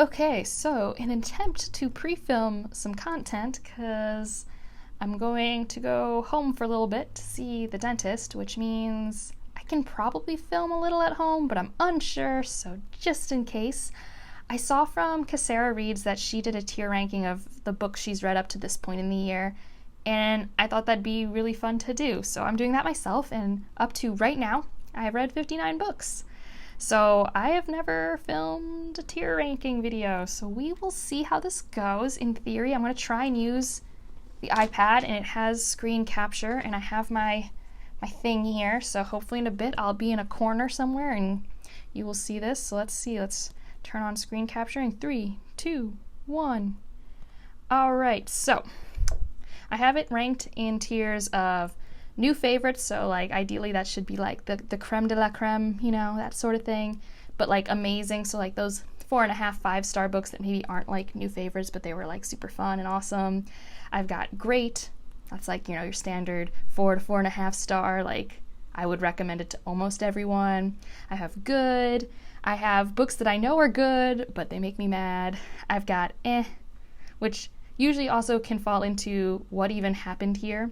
Okay, so in an attempt to pre-film some content, because I'm going to go home for a little bit to see the dentist, which means I can probably film a little at home, but I'm unsure, so just in case. I saw from Cassara Reads that she did a tier ranking of the books she's read up to this point in the year, and I thought that'd be really fun to do, so I'm doing that myself, and up to right now, I have read 59 books. So I have never filmed a tier ranking video, so we will see how this goes. In theory, I'm going to try and use the iPad, and it has screen capture, and I have my thing here, so hopefully in a bit I'll be in a corner somewhere and you will see this. So let's see, let's turn on screen capture in 3, 2, 1. Alright, so I have it ranked in tiers of new favorites, so like ideally that should be like the creme de la creme, you know, that sort of thing, but like amazing, so like those 4.5, 5-star books that maybe aren't like new favorites, but they were like super fun and awesome. I've got great, that's like, you know, your standard 4 to 4.5 star, like I would recommend it to almost everyone. I have good, I have books that I know are good, but they make me mad. I've got which usually also can fall into what even happened here.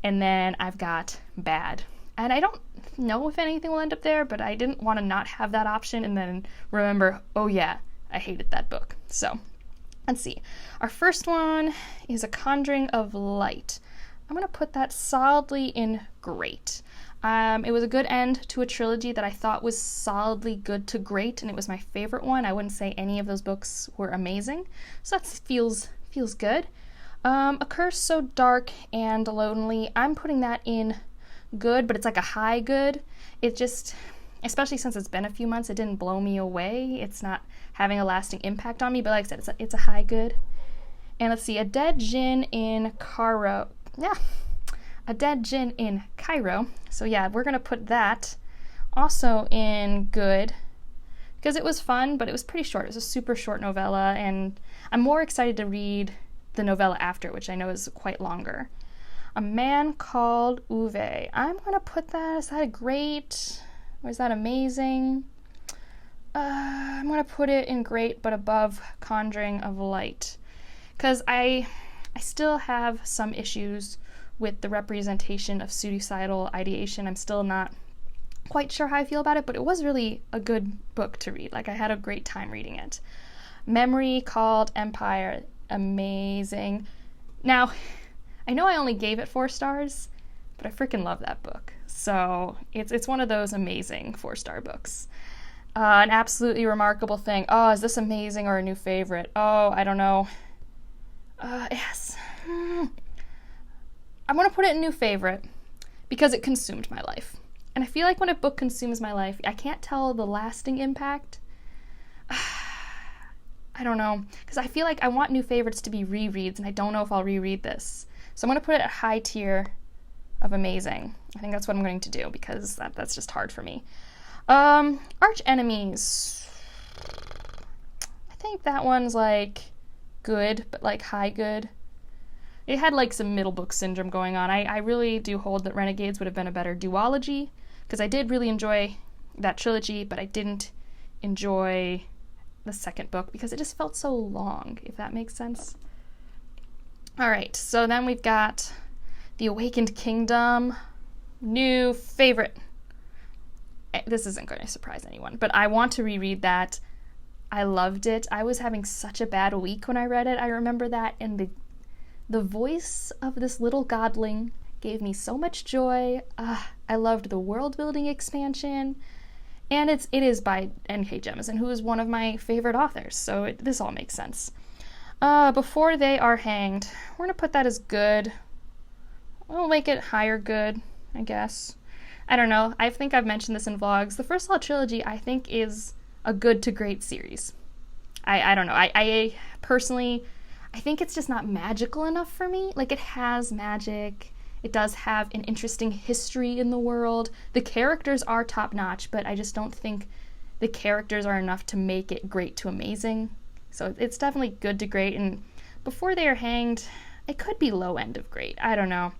And then I've got bad. And I don't know if anything will end up there, but I didn't want to not have that option and then remember, oh yeah, I hated that book. So let's see. Our first one is A Conjuring of Light. I'm going to put that solidly in great. It was a good end to a trilogy that I thought was solidly good to great, and it was my favorite one. I wouldn't say any of those books were amazing, so that feels good. A Curse So Dark and Lonely, I'm putting that in good, but it's like a high good. It just, especially since it's been a few months, it didn't blow me away. It's not having a lasting impact on me, but like I said, it's a high good. And let's see, A Dead Djinn in Cairo. Yeah, A Dead Djinn in Cairo. So yeah, we're going to put that also in good, because it was fun, but it was pretty short. It was a super short novella, and I'm more excited to read the novella after, which I know is quite longer. A Man Called Uwe. I'm going to put that, is that a great, or is that amazing? I'm going to put it in great, but above Conjuring of Light, because I still have some issues with the representation of suicidal ideation. I'm still not quite sure how I feel about it, but it was really a good book to read. Like, I had a great time reading it. Memory Called Empire. Amazing. Now, I know I only gave it 4 stars, but I freaking love that book. So it's one of those amazing 4-star books. An absolutely remarkable thing. Oh, is this amazing or a new favorite? Oh, I don't know. Yes. I'm going to put it in new favorite because it consumed my life. And I feel like when a book consumes my life, I can't tell the lasting impact. I don't know, because I feel like I want new favorites to be rereads, and I don't know if I'll reread this. So I'm going to put it at high tier of amazing. I think that's what I'm going to do, because that's just hard for me. Arch Enemies. I think that one's like good, but like high good. It had like some middle book syndrome going on. I really do hold that Renegades would have been a better duology, because I did really enjoy that trilogy, but I didn't enjoy the second book because it just felt so long, if that makes sense. Alright, so then we've got The Awakened Kingdom. New favorite. This isn't going to surprise anyone, but I want to reread that. I loved it. I was having such a bad week when I read it. I remember that, and the voice of this little godling gave me so much joy. I loved the world building expansion. And it is by N.K. Jemisin, who is one of my favorite authors, so this all makes sense. Before They Are Hanged. We're going to put that as good. We'll make it higher good, I guess. I don't know. I think I've mentioned this in vlogs. The First Law trilogy, I think, is a good to great series. I don't know. I personally, I think it's just not magical enough for me. Like, it has magic. It does have an interesting history in the world. The characters are top-notch, but I just don't think the characters are enough to make it great to amazing. So it's definitely good to great, and Before They Are Hanged, it could be low end of great. I don't know.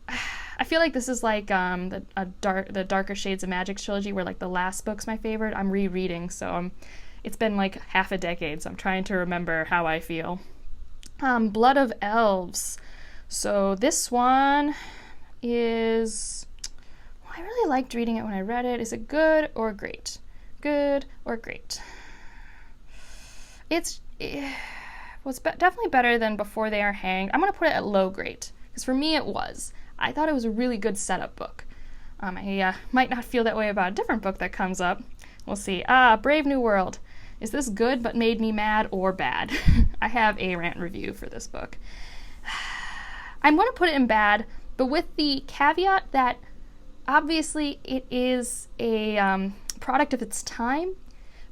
I feel like this is like the Darker Shades of Magic trilogy, where like the last book's my favorite. I'm rereading, so It's been like half a decade, so I'm trying to remember how I feel. Blood of Elves. So this one is... Well, I really liked reading it when I read it. Is it good or great? Good or great? It was definitely better than Before They Are Hanged. I'm going to put it at low grade, because for me it was. I thought it was a really good setup book. I might not feel that way about a different book that comes up. We'll see. Brave New World. Is this good but made me mad or bad? I have a rant review for this book. I'm going to put it in bad, but with the caveat that obviously it is a product of its time,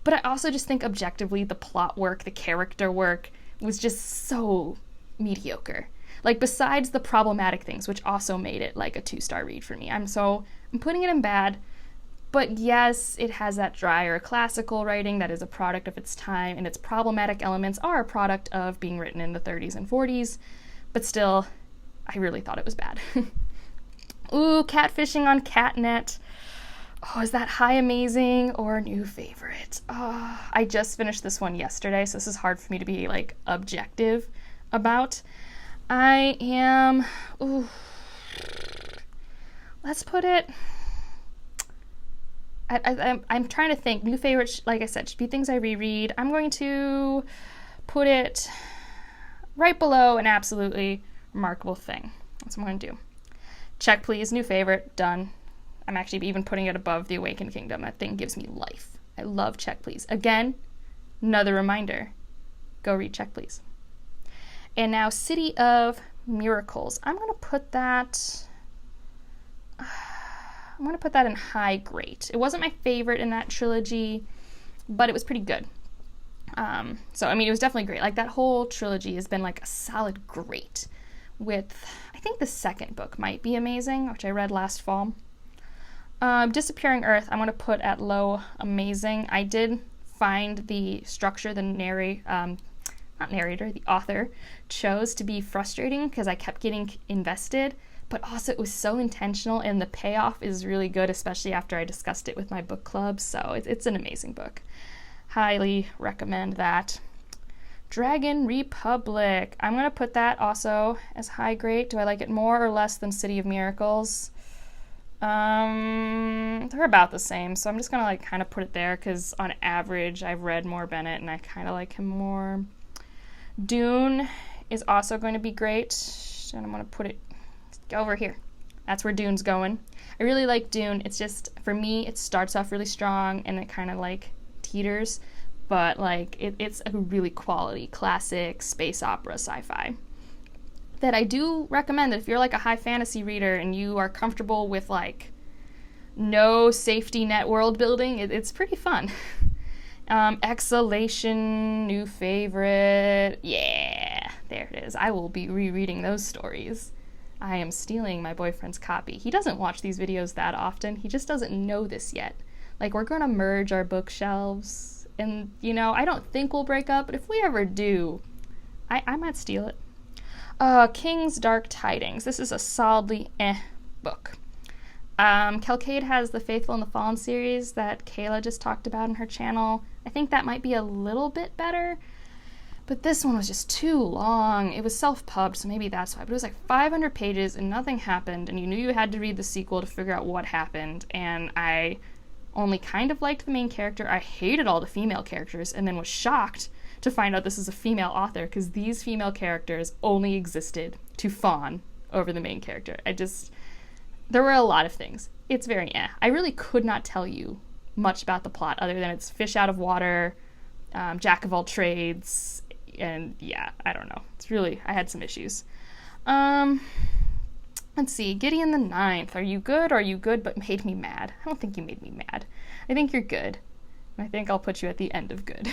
but I also just think objectively the plot work, the character work was just so mediocre. Like, besides the problematic things, which also made it like a 2-star read for me. I'm putting it in bad. But yes, it has that drier classical writing that is a product of its time, and its problematic elements are a product of being written in the 30s and 40s. But still, I really thought it was bad. Ooh, Catfishing on Catnet. Oh, is that high amazing or new favorite? Oh, I just finished this one yesterday, so this is hard for me to be like objective about. Let's put it... I'm trying to think. New favorites, like I said, should be things I reread. I'm going to put it right below an absolutely remarkable thing. That's what I'm going to do. Check, please. New favorite. Done. I'm actually even putting it above The Awakened Kingdom. That thing gives me life. I love Check, Please. Again, another reminder. Go read Check, Please. And now City of Miracles. I'm going to put that... I'm going to put that in high grade. It wasn't my favorite in that trilogy, but it was pretty good. So, I mean, it was definitely great. Like, that whole trilogy has been, like, a solid great. With, I think the second book might be amazing, which I read last fall. Disappearing Earth, I'm going to put at low amazing. I did find the structure the author chose to be frustrating because I kept getting invested. But also it was so intentional, and the payoff is really good, especially after I discussed it with my book club. So it's an amazing book. Highly recommend that. Dragon Republic. I'm going to put that also as high grade. Do I like it more or less than City of Miracles? They're about the same, so I'm just going to like kind of put it there because on average I've read more Bennett and I kind of like him more. Dune is also going to be great, and I'm going to put it over here. That's where Dune's going. I really like Dune. It's just, for me, it starts off really strong and it kind of like teeters, but like it's a really quality classic space opera sci-fi that I do recommend. That if you're like a high fantasy reader and you are comfortable with like no safety net world building, it's pretty fun. Exhalation, new favorite. Yeah, there it is. I will be rereading those stories. I am stealing my boyfriend's copy. He doesn't watch these videos that often. He just doesn't know this yet. Like, we're going to merge our bookshelves. And, you know, I don't think we'll break up, but if we ever do, I might steal it. King's Dark Tidings. This is a solidly book. Kel Kade has the Faithful and the Fallen series that Kayla just talked about on her channel. I think that might be a little bit better. But this one was just too long. It was self-pubbed, so maybe that's why. But it was like 500 pages and nothing happened, and you knew you had to read the sequel to figure out what happened. And I only kind of liked the main character. I hated all the female characters, and then was shocked to find out this is a female author, because these female characters only existed to fawn over the main character. There were a lot of things. It's very I really could not tell you much about the plot other than it's fish out of water, jack of all trades. And yeah, I don't know. I had some issues. Let's see. Gideon the Ninth. Are you good? Are you good but made me mad? I don't think you made me mad. I think you're good. And I think I'll put you at the end of good.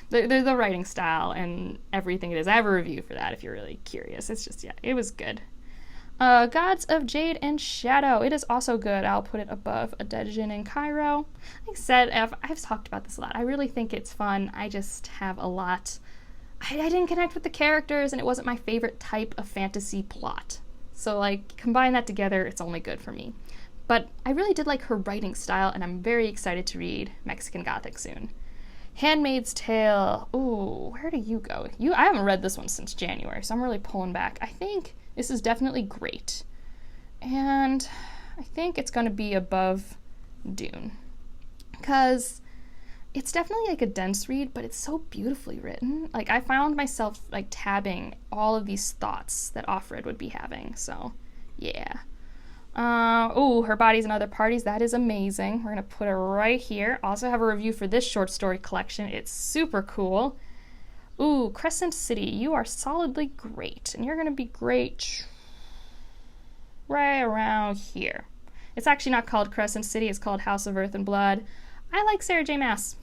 the writing style and everything it is. I have a review for that if you're really curious. It's just, yeah, it was good. Gods of Jade and Shadow. It is also good. I'll put it above A Dead Djinn in Cairo. Like I said, I've talked about this a lot. I really think it's fun. I just have a lot... I didn't connect with the characters, and it wasn't my favorite type of fantasy plot. So, like, combine that together, it's only good for me. But I really did like her writing style, and I'm very excited to read Mexican Gothic soon. Handmaid's Tale. Ooh, where do you go? I haven't read this one since January, so I'm really pulling back. I think this is definitely great. And I think it's going to be above Dune. Because it's definitely like a dense read, but it's so beautifully written. Like, I found myself like tabbing all of these thoughts that Offred would be having. So, yeah. Her Bodies and Other Parties. That is amazing. We're going to put it right here. Also have a review for this short story collection. It's super cool. Ooh, Crescent City. You are solidly great. And you're going to be great right around here. It's actually not called Crescent City. It's called House of Earth and Blood. I like Sarah J. Maas.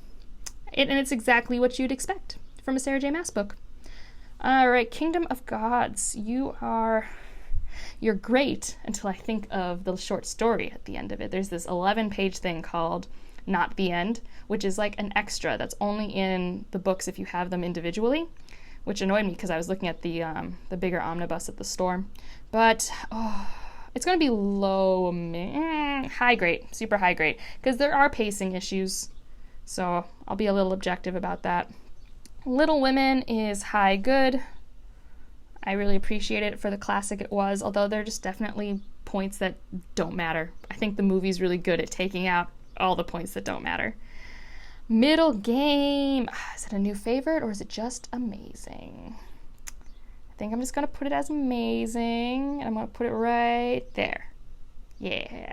And it's exactly what you'd expect from a Sarah J. Maas book. All right, Kingdom of Gods. You're great until I think of the short story at the end of it. There's this 11-page thing called Not the End, which is like an extra that's only in the books if you have them individually, which annoyed me because I was looking at the bigger omnibus at the store. But it's going to be low, high grade, super high grade, because there are pacing issues. So I'll be a little objective about that. Little Women is high good. I really appreciate it for the classic it was, although there are just definitely points that don't matter. I think the movie's really good at taking out all the points that don't matter. Middle Game. Is it a new favorite or is it just amazing? I think I'm just going to put it as amazing, and I'm going to put it right there. Yeah.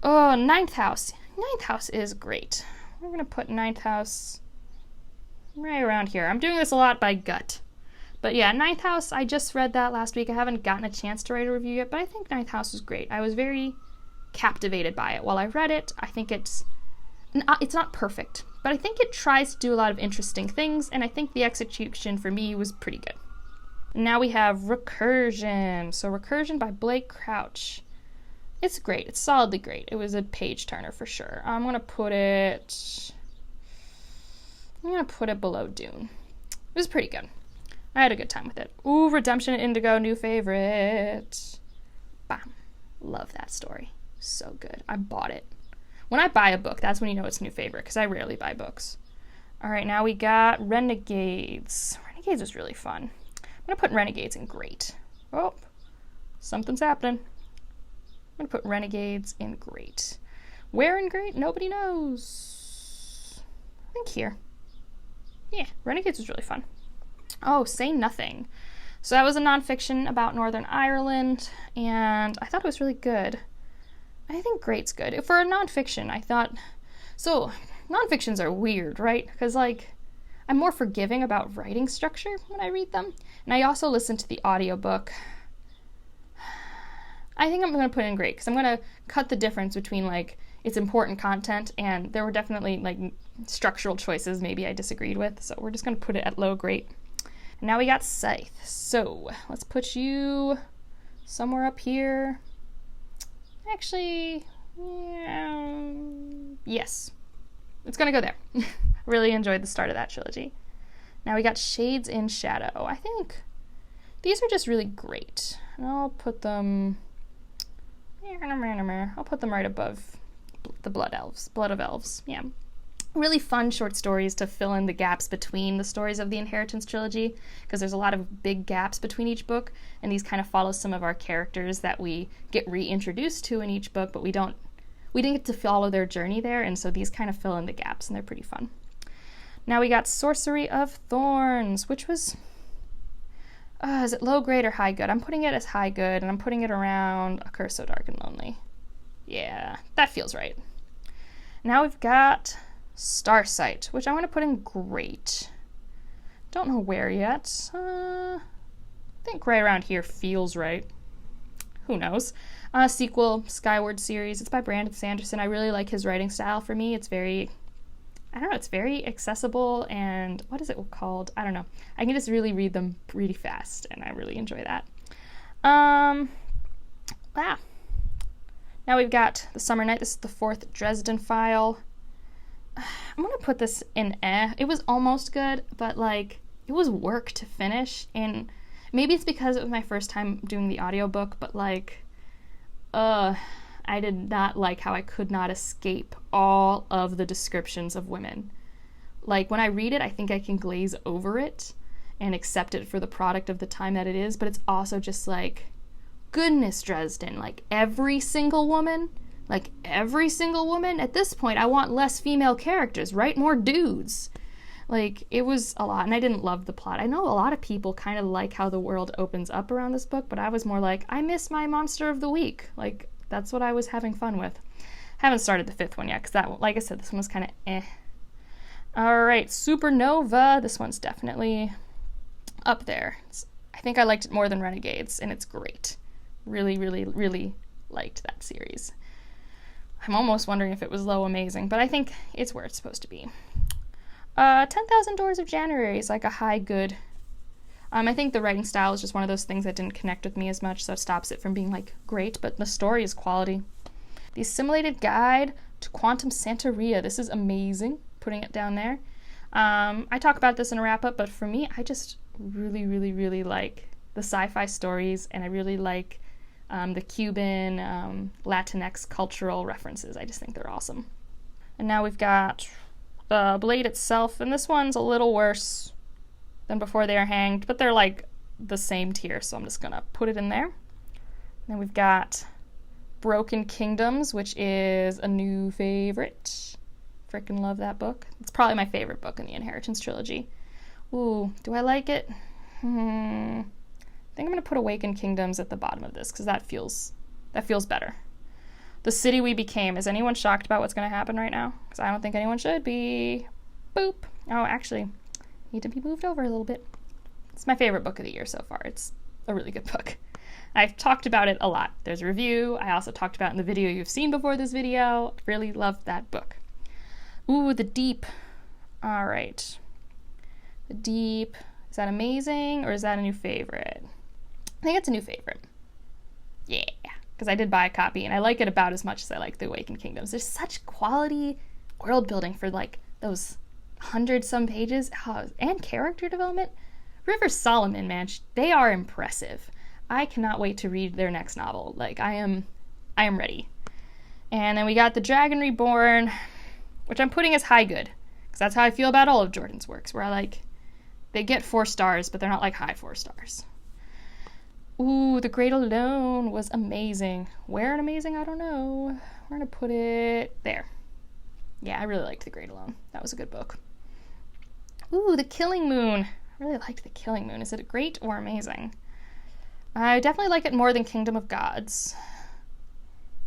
Oh, Ninth House. Ninth House is great. We're going to put Ninth House right around here. I'm doing this a lot by gut. But yeah, Ninth House, I just read that last week. I haven't gotten a chance to write a review yet, but I think Ninth House was great. I was very captivated by it. While I read it, I think it's not perfect, but I think it tries to do a lot of interesting things, and I think the execution for me was pretty good. Now we have Recursion. So Recursion by Blake Crouch. It's great. It's solidly great. It was a page turner for sure. I'm going to put it below Dune. It was pretty good. I had a good time with it. Ooh, Redemption in Indigo, new favorite. Bam. Love that story. So good. I bought it. When I buy a book, that's when you know it's new favorite, because I rarely buy books. All right, now we got Renegades. Renegades was really fun. I'm going to put Renegades in great. Oh, something's happening. I'm going to put Renegades in great. Where in great? Nobody knows. I think here. Yeah, Renegades was really fun. Oh, Say Nothing. So that was a nonfiction about Northern Ireland, and I thought it was really good. I think great's good. For a nonfiction, I thought... So, nonfictions are weird, right? Because, like, I'm more forgiving about writing structure when I read them. And I also listen to the audiobook. I think I'm going to put in great, because I'm going to cut the difference between, like, it's important content, and there were definitely, like, structural choices maybe I disagreed with, so we're just going to put it at low great. And now we got Scythe. So, let's put you somewhere up here. Actually, yeah, yes. It's going to go there. Really enjoyed the start of that trilogy. Now we got Shades in Shadow. I think these are just really great. And I'll put them... I'll put them right above the Blood of Elves. Yeah. Really fun short stories to fill in the gaps between the stories of the Inheritance trilogy, because there's a lot of big gaps between each book, and these kind of follow some of our characters that we get reintroduced to in each book, but we didn't get to follow their journey there, and so these kind of fill in the gaps, and they're pretty fun. Now we got Sorcery of Thorns, which was... is it low grade or high good? I'm putting it as high good, and I'm putting it around A Curse So Dark and Lonely. Yeah, that feels right. Now we've got Starsight, which I'm going to put in great. Don't know where yet. I think right around here feels right. Who knows? Sequel, Skyward series. It's by Brandon Sanderson. I really like his writing style. For me, it's very... it's very accessible, and what is it called? I don't know. I can just really read them really fast, and I really enjoy that. Now we've got The Summer Night. This is the 4th Dresden File. I'm going to put this in It was almost good, but, like, it was work to finish, and maybe it's because it was my first time doing the audiobook, but, like, I did not like how I could not escape all of the descriptions of women. Like, when I read it, I think I can glaze over it and accept it for the product of the time that it is, but it's also just like, goodness, Dresden, like every single woman, at this point, I want less female characters, write more dudes. Like, it was a lot, and I didn't love the plot. I know a lot of people kind of like how the world opens up around this book, but I was more like, I miss my monster of the week. Like, that's what I was having fun with. Haven't started the 5th one yet, because that one, like I said, this one was kind of eh. Alright, Supernova. This one's definitely up there. I think I liked it more than Renegades, and it's great. Really, really, really liked that series. I'm almost wondering if it was low amazing, but I think it's where it's supposed to be. 10,000 Doors of January is like a high good. I think the writing style is just one of those things that didn't connect with me as much, so it stops it from being like great, but the story is quality. The Assimilated Guide to Quantum Santeria. This is amazing. Putting it down there. I talk about this in a wrap-up, but for me, I just really, really, really like the sci-fi stories, and I really like the Cuban, Latinx cultural references. I just think they're awesome. And now we've got the Blade itself, and this one's a little worse than Before They Are Hanged, but they're like the same tier, so I'm just gonna put it in there. Then we've got Broken Kingdoms, which is a new favorite. Freaking love that book. It's probably my favorite book in the Inheritance trilogy. Ooh, do I like it? I think I'm gonna put Awakened Kingdoms at the bottom of this, because that feels better. The City We Became. Is anyone shocked about what's going to happen right now? Because I don't think anyone should be. Boop. Oh, actually, need to be moved over a little bit. It's my favorite book of the year so far. It's a really good book. I've talked about it a lot. There's a review. I also talked about it in the video you've seen before this video. Really loved that book. Ooh, The Deep. All right. The Deep. Is that amazing, or is that a new favorite? I think it's a new favorite. Yeah. Because I did buy a copy, and I like it about as much as I like The Awakened Kingdoms. There's such quality world building for, like, those 100-some pages, and character development. River Solomon, man, they are impressive. I cannot wait to read their next novel. Like, I am ready. And then we got the Dragon Reborn, which I'm putting as high good, because that's how I feel about all of Jordan's works, where I like, they get 4 stars, but they're not like high 4 stars. Ooh, The Great Alone was amazing. Where in amazing? I don't know. We're going to put it there. Yeah, I really liked The Great Alone. That was a good book. Ooh, The Killing Moon. I really liked The Killing Moon. Is it great or amazing? I definitely like it more than Kingdom of Gods.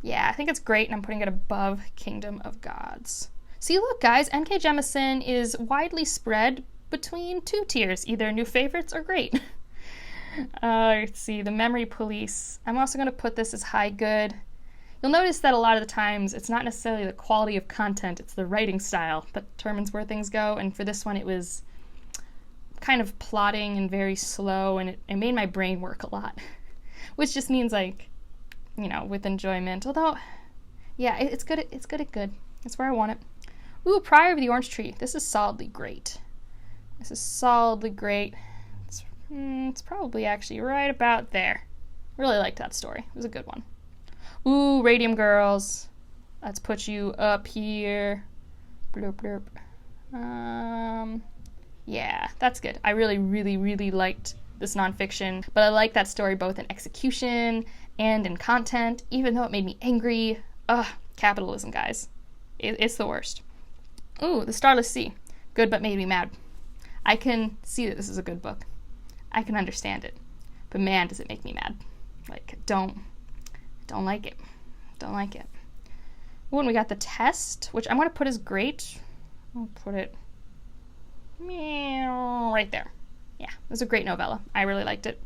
Yeah, I think it's great, and I'm putting it above Kingdom of Gods. See, look, guys, N.K. Jemisin is widely spread between 2 tiers, either new favorites or great. Let's see, The Memory Police. I'm also going to put this as high good. You'll notice that a lot of the times it's not necessarily the quality of content, it's the writing style that determines where things go, and for this one it was kind of plotting and very slow, and it made my brain work a lot, which just means, like, you know, with enjoyment. Although, yeah, it's good. It's good at good. That's where I want it. Ooh, Prior of the Orange Tree. This is solidly great. It's probably actually right about there. Really liked that story. It was a good one. Ooh, Radium Girls. Let's put you up here. Blurp, blurp. Yeah, that's good. I really, really, really liked this nonfiction, but I like that story both in execution and in content, even though it made me angry. Ugh, capitalism, guys. It's the worst. Ooh, The Starless Sea. Good, but made me mad. I can see that this is a good book. I can understand it. But man, does it make me mad. Like, don't like it. Don't like it. Ooh, and we got The Test, which I'm going to put as great. I'll put it right there. Yeah, it was a great novella. I really liked it.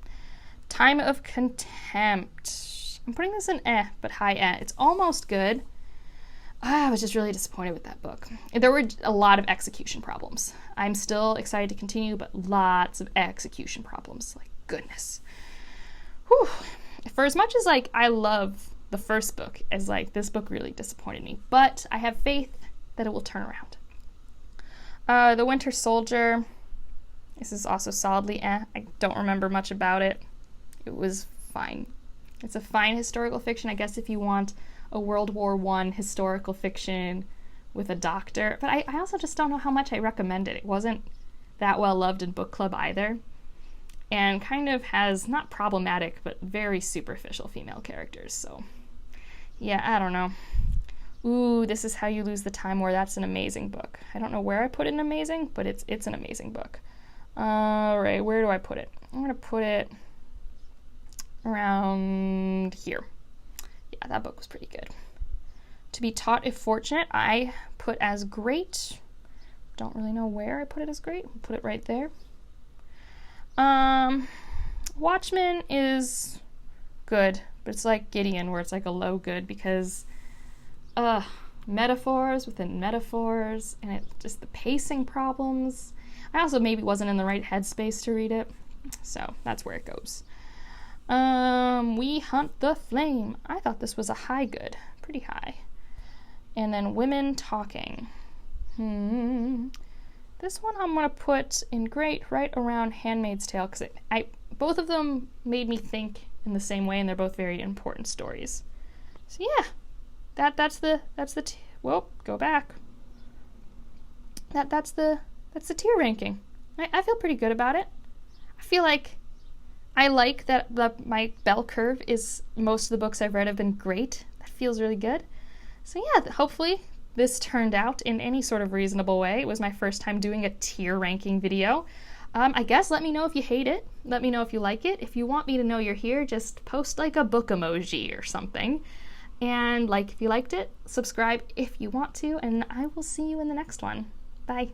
Time of Contempt. I'm putting this in but high It's almost good. I was just really disappointed with that book. There were a lot of execution problems. I'm still excited to continue, but lots of execution problems. Like, goodness. Whew. For as much as, like, I love the first book, as, like, this book really disappointed me. But I have faith that it will turn around. The Winter Soldier. This is also solidly I don't remember much about it. It was fine. It's a fine historical fiction. I guess if you want a World War I historical fiction with a doctor, but I also just don't know how much I recommend it. It wasn't that well loved in book club either, and kind of has not problematic but very superficial female characters. So yeah, I don't know. Ooh, This Is How You Lose the Time War. That's an amazing book. I don't know where I put it in amazing, but it's an amazing book. All right, where do I put it? I'm gonna put it around here. Yeah, that book was pretty good. To Be Taught If Fortunate, I put as great. Don't really know where I put it as great. I'll put it right there. Watchmen is good, but it's like Gideon, where it's like a low good, because metaphors within metaphors, and it just the pacing problems. I also maybe wasn't in the right headspace to read it, so that's where it goes. We Hunt the Flame. I thought this was a high good, pretty high. And then Women Talking. This one I'm gonna put in great right around Handmaid's Tale, because both of them made me think in the same way, and they're both very important stories. So yeah, that's the go back. That's the tier ranking. I feel pretty good about it. I feel like I like that my bell curve is most of the books I've read have been great. That feels really good. So yeah, hopefully this turned out in any sort of reasonable way. It was my first time doing a tier ranking video. I guess let me know if you hate it. Let me know if you like it. If you want me to know you're here, just post like a book emoji or something. And like if you liked it, subscribe if you want to, and I will see you in the next one. Bye.